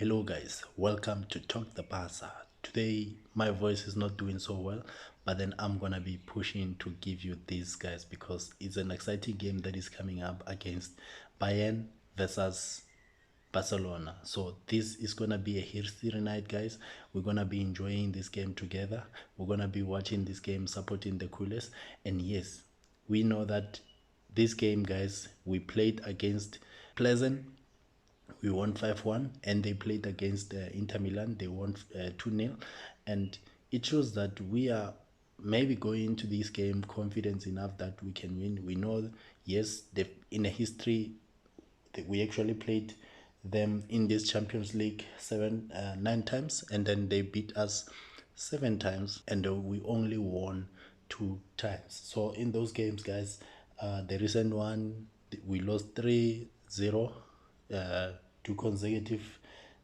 Hello guys, welcome to Talk the Barca. Today my voice is not doing so well, but then I'm gonna be pushing to give you these guys because it's an exciting game that is coming up against Bayern versus Barcelona. So this is gonna be a history night, guys. We're gonna be enjoying this game together. We're gonna be watching this game, supporting the coolest. And yes, we know that this game, guys, we played against Pleasant, we won 5-1, and they played against Inter Milan, they won 2-0, and it shows that we are maybe going into this game confidence enough that we can win. We know, yes, in a history we actually played them in this Champions League 9 times, and then they beat us 7 times, and we only won 2 times. So in those games, guys, the recent one we lost 3-0, 2 consecutive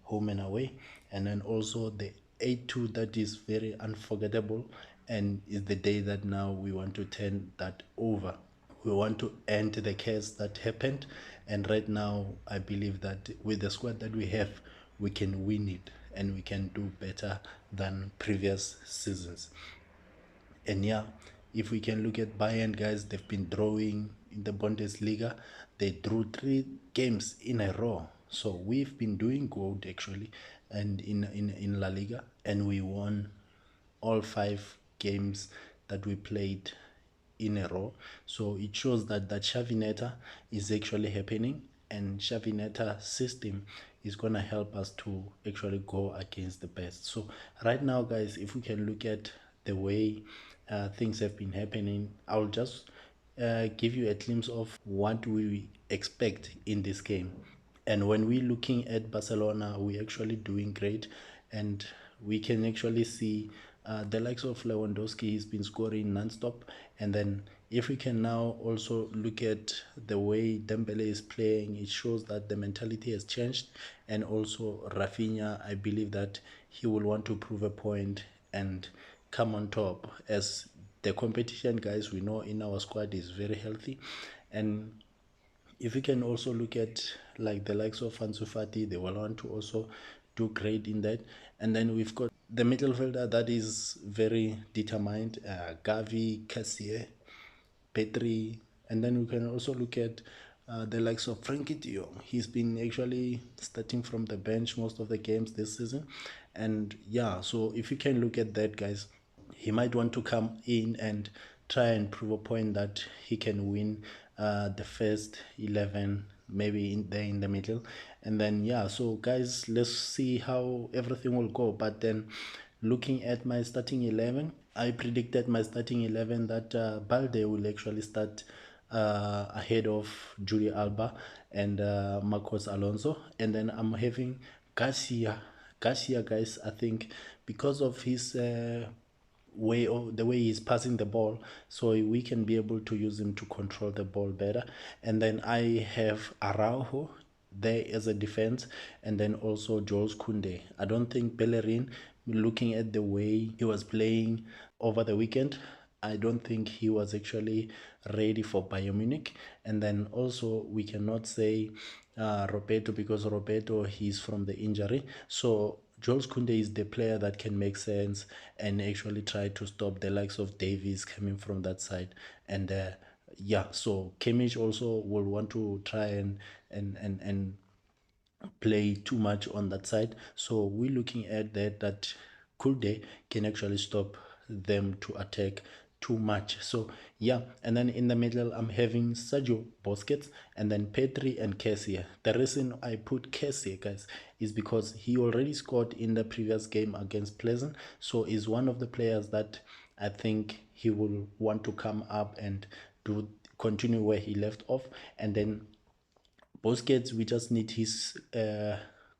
home and away, and then also the 8-2 that is very unforgettable, and is the day that now we want to turn that over. We want to end the curse that happened, and right now I believe that with the squad that we have, we can win it and we can do better than previous seasons. And yeah, if we can look at Bayern, guys, they've been drawing in the Bundesliga. They drew 3 games in a row. So we've been doing good actually, and in La Liga, and we won all 5 games that we played in a row. So it shows that Xavineta is actually happening, and Xavineta system is gonna help us to actually go against the best. So right now, guys, if we can look at the way things have been happening, I'll just give you a glimpse of what we expect in this game. And when we're looking at Barcelona, we're actually doing great, and we can actually see the likes of Lewandowski. He's been scoring non-stop. And then if we can now also look at the way Dembele is playing, it shows that the mentality has changed. And also Rafinha, I believe that he will want to prove a point and come on top, as the competition, guys, we know in our squad is very healthy. And if we can also look at like the likes of Ansu Fati, they will want to also do great in that. And then we've got the middle fielder that is very determined, Gavi, Cassier, Petri. And then we can also look at the likes of Frankie de Jong. He's been actually starting from the bench most of the games this season. And yeah, so if you can look at that, guys, he might want to come in and try and prove a point that he can win the first 11, maybe in there in the middle. And then yeah, so guys, let's see how everything will go. But then looking at my starting 11, I predicted my starting 11 that Balde will actually start ahead of Julie Alba and Marcos Alonso. And then I'm having Garcia. Garcia, guys, I think because of his way of the way he's passing the ball, so we can be able to use him to control the ball better. And then I have Araujo there as a defense, and then also Jules Kunde. I don't think Bellerin, looking at the way he was playing over the weekend, I don't think he was actually ready for Bayern Munich. And then also we cannot say Roberto, because Roberto, he's from the injury. So Jules Kunde is the player that can make sense and actually try to stop the likes of Davies coming from that side. And yeah, so Kimmich also will want to try and play too much on that side. So we're looking at that Kulde can actually stop them to attack too much. So yeah, and then in the middle I'm having Sergio Busquets and then Petri and Kessie. The reason I put Kessie, guys, is because he already scored in the previous game against Pleasant. So he's one of the players that I think he will want to come up and do continue where he left off. And then Busquets, we just need his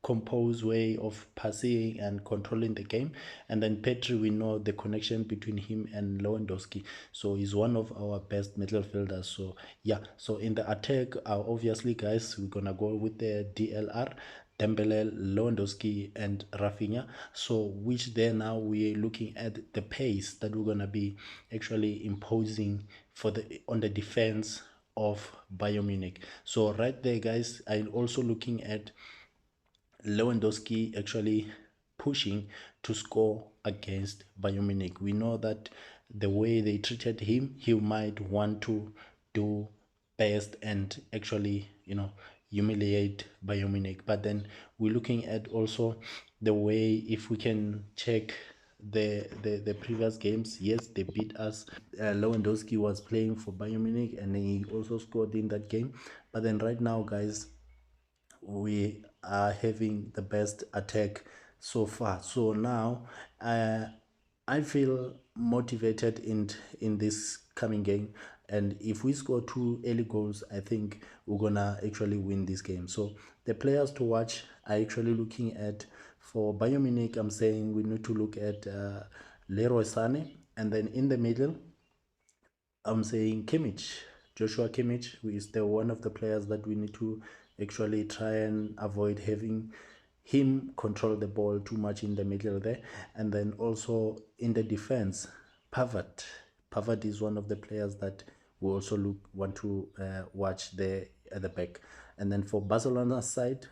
composed way of passing and controlling the game. And then Petri, we know the connection between him and Lewandowski. So he's one of our best midfielders. So yeah, so in the attack, obviously, guys, we're gonna go with the DLR. Dembele, Lewandowski, and Rafinha. So which there now we're looking at the pace that we're gonna be actually imposing for the on the defense of Bayern Munich. So right there, guys, I'm also looking at Lewandowski actually pushing to score against Bayern Munich. We know that the way they treated him, he might want to do best and actually, humiliate Bayern Munich. But then we're looking at also the way, if we can check the previous games, yes, they beat us. Lewandowski was playing for Bayern Munich and he also scored in that game. But then right now, guys, we are having the best attack so far. So now I feel motivated in this coming game, and if we score 2 early goals, I think we're gonna actually win this game. So the players to watch are actually looking at, for Bayern Munich, I'm saying we need to look at Leroy Sané, and then in the middle I'm saying Kimmich, Joshua Kimmich, who is the one of the players that we need to actually try and avoid having him control the ball too much in the middle there. And then also in the defense, Pavard. Pavard is one of the players that we also want to watch there at the back. And then for Barcelona's side,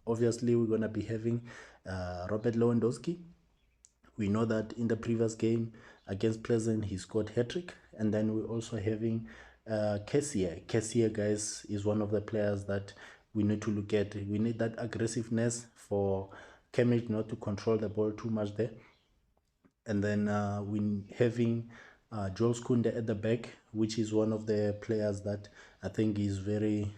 obviously we're going to be having Robert Lewandowski. We know that in the previous game against Pleasant, he scored hat-trick. And then we're also having Kessier. Kessier, guys, is one of the players that we need to look at. We need that aggressiveness for Kimmich not to control the ball too much there. And then we having Jules Kounde at the back, which is one of the players that I think is very,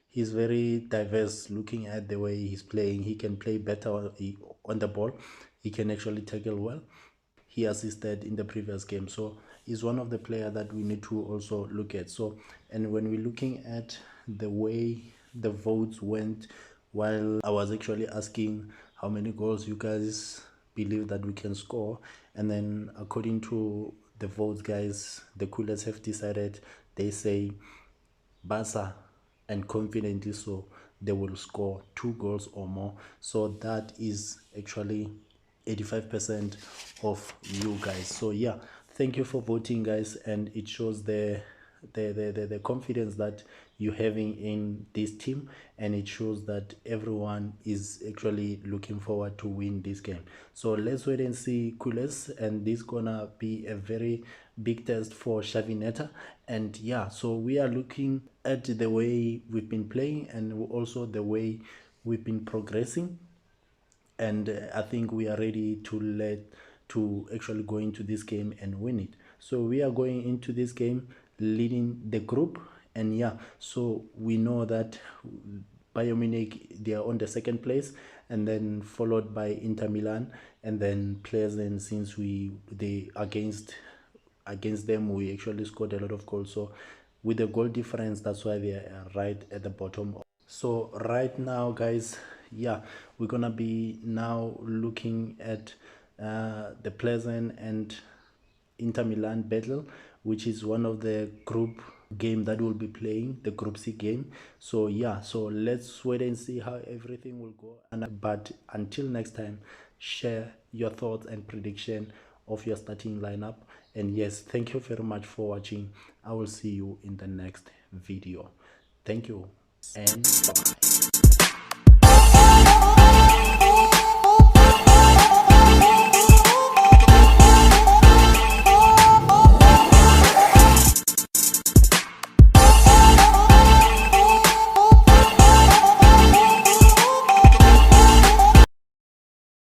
he's very diverse. Looking at the way he's playing, he can play better on the ball. He can actually tackle well. He assisted in the previous game, so he's one of the players that we need to also look at. So, and when we're looking at the way the votes went, while I was actually asking how many goals you guys believe that we can score, and then according to the votes, guys, the coolers have decided, they say Barca, and confidently so, they will score 2 goals or more. So that is actually 85% of you guys. So yeah, thank you for voting, guys, and it shows the confidence that you're having in this team, and it shows that everyone is actually looking forward to win this game. So let's wait and see, coolers, and this gonna be a very big test for Xavi. And yeah, so we are looking at the way we've been playing and also the way we've been progressing, and I think we are ready to actually go into this game and win it. So we are going into this game leading the group, and yeah, so we know that Bayern Munich, they are on the second place, and then followed by Inter Milan, and then Pleasant, since they against them we actually scored a lot of goals. So with the goal difference, that's why they are right at the bottom. So right now, guys, yeah, we're gonna be now looking at the Pleasant and Inter Milan battle, which is one of the group game that we'll be playing, the Group C game. So yeah, so let's wait and see how everything will go. But until next time, share your thoughts and prediction of your starting lineup. And yes, thank you very much for watching. I will see you in the next video. Thank you and bye.